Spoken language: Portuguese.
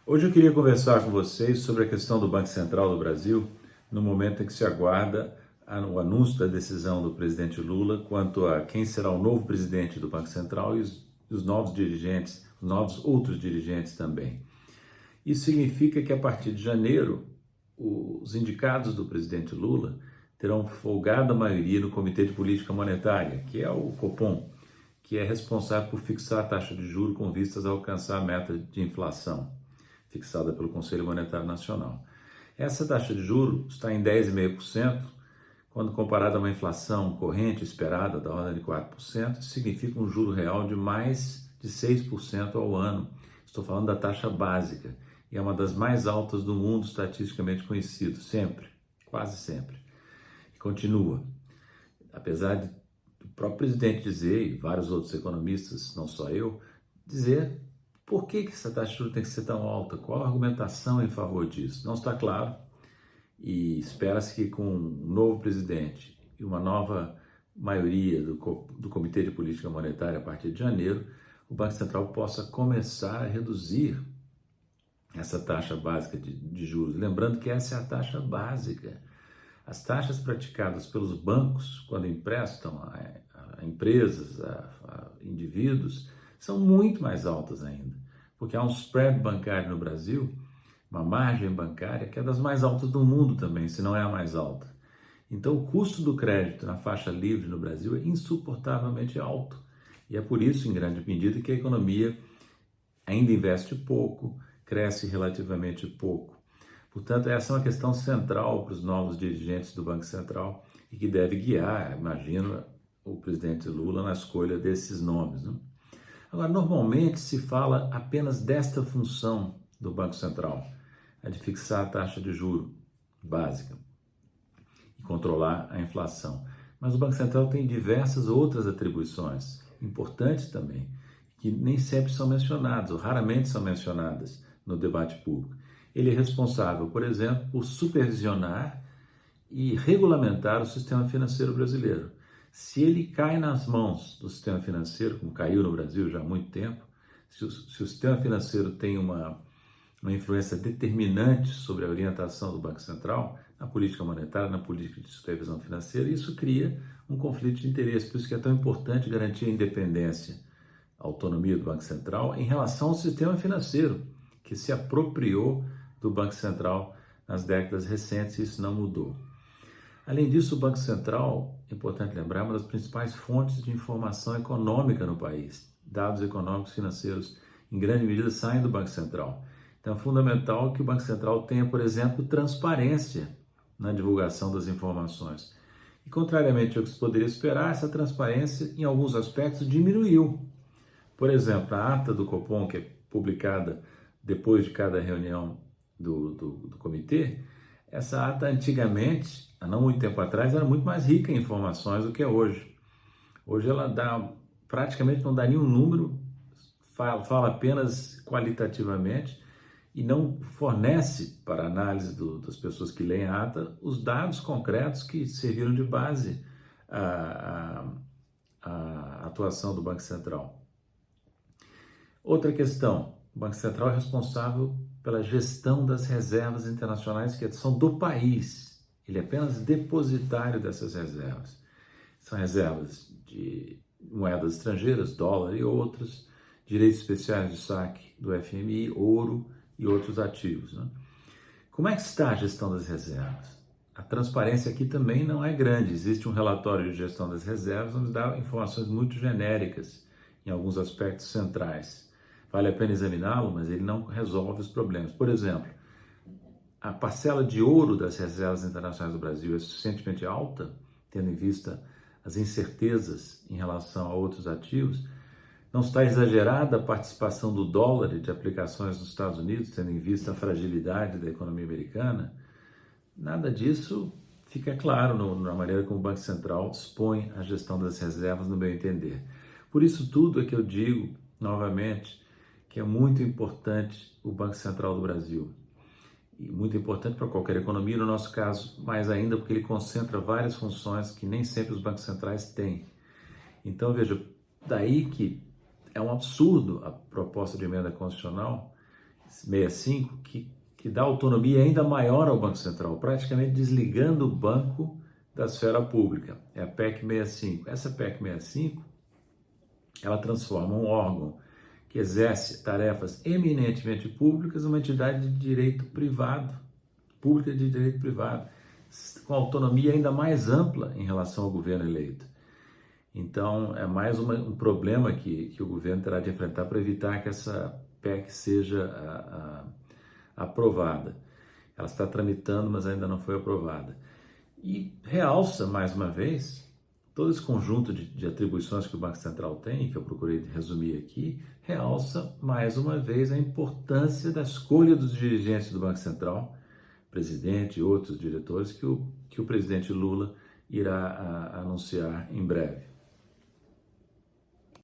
Hoje eu queria conversar com vocês sobre a questão do Banco Central do Brasil, no momento em que se aguarda o anúncio da decisão do presidente Lula quanto a quem será o novo presidente do Banco Central e os novos dirigentes, os novos outros dirigentes também. Isso significa que a partir de janeiro, os indicados do presidente Lula terão folgada maioria no Comitê de Política Monetária, que é o Copom, que é responsável por fixar a taxa de juros com vistas a alcançar a meta de inflação fixada pelo Conselho Monetário Nacional. Essa taxa de juros está em 10,5%, quando comparada a uma inflação corrente esperada da ordem de 4%, significa um juro real de mais de 6% ao ano. Estou falando da taxa básica, e é uma das mais altas do mundo estatisticamente conhecido, sempre, quase sempre. E continua. Apesar de o próprio presidente dizer, e vários outros economistas, não só eu, dizer por que essa taxa de juros tem que ser tão alta, qual a argumentação em favor disso? Não está claro, e espera-se que com um novo presidente e uma nova maioria do Comitê de Política Monetária a partir de janeiro, o Banco Central possa começar a reduzir essa taxa básica de juros. Lembrando que essa é a taxa básica. As taxas praticadas pelos bancos quando emprestam a empresas, a indivíduos, são muito mais altas ainda, porque há um spread bancário no Brasil, uma margem bancária que é das mais altas do mundo também, se não é a mais alta. Então o custo do crédito na faixa livre no Brasil é insuportavelmente alto, e é por isso, em grande medida, que a economia ainda investe pouco, cresce relativamente pouco. Portanto, essa é uma questão central para os novos dirigentes do Banco Central e que deve guiar, imagino, o presidente Lula na escolha desses nomes, né? Agora, normalmente se fala apenas desta função do Banco Central, a de fixar a taxa de juro básica e controlar a inflação. Mas o Banco Central tem diversas outras atribuições, importantes também, que nem sempre são mencionadas, ou raramente são mencionadas no debate público. Ele é responsável, por exemplo, por supervisionar e regulamentar o sistema financeiro brasileiro. Se ele cai nas mãos do sistema financeiro, como caiu no Brasil já há muito tempo, se o sistema financeiro tem uma influência determinante sobre a orientação do Banco Central, na política monetária, na política de supervisão financeira, isso cria um conflito de interesse. Por isso que é tão importante garantir a independência, a autonomia do Banco Central em relação ao sistema financeiro, que se apropriou do Banco Central nas décadas recentes, e isso não mudou. Além disso, o Banco Central, é importante lembrar, é uma das principais fontes de informação econômica no país. Dados econômicos e financeiros, em grande medida, saem do Banco Central. Então, é fundamental que o Banco Central tenha, por exemplo, transparência na divulgação das informações. E, contrariamente ao que se poderia esperar, essa transparência, em alguns aspectos, diminuiu. Por exemplo, a ata do Copom, que é publicada depois de cada reunião do comitê, essa ata antigamente, há não muito tempo atrás, era muito mais rica em informações do que é hoje. Hoje ela praticamente não dá nenhum número, fala apenas qualitativamente e não fornece para a análise das pessoas que leem a ata os dados concretos que serviram de base à atuação do Banco Central. Outra questão, o Banco Central é responsável pela gestão das reservas internacionais que são do país. Ele é apenas depositário dessas reservas. São reservas de moedas estrangeiras, dólar e outras, direitos especiais de saque do FMI, ouro e outros ativos, né? Como é que está a gestão das reservas? A transparência aqui também não é grande. Existe um relatório de gestão das reservas onde dá informações muito genéricas em alguns aspectos centrais. Vale a pena examiná-lo, mas ele não resolve os problemas. Por exemplo, a parcela de ouro das reservas internacionais do Brasil é suficientemente alta, tendo em vista as incertezas em relação a outros ativos? Não está exagerada a participação do dólar e de aplicações nos Estados Unidos, tendo em vista a fragilidade da economia americana? Nada disso fica claro na maneira como o Banco Central expõe a gestão das reservas, no meu entender. Por isso tudo é que eu digo, novamente, que é muito importante o Banco Central do Brasil. E muito importante para qualquer economia, no nosso caso, mais ainda porque ele concentra várias funções que nem sempre os bancos centrais têm. Então, veja, daí que é um absurdo a proposta de emenda constitucional 65, que dá autonomia ainda maior ao Banco Central, praticamente desligando o banco da esfera pública. É a PEC 65. Essa PEC 65, ela transforma um órgão que exerce tarefas eminentemente públicas numa entidade de direito privado, pública de direito privado, com autonomia ainda mais ampla em relação ao governo eleito. Então, é mais um problema que o governo terá de enfrentar para evitar que essa PEC seja aprovada. Ela está tramitando, mas ainda não foi aprovada. E realça, mais uma vez, todo esse conjunto de atribuições que o Banco Central tem, que eu procurei resumir aqui, realça, mais uma vez, a importância da escolha dos dirigentes do Banco Central, presidente e outros diretores, que o presidente Lula irá anunciar em breve.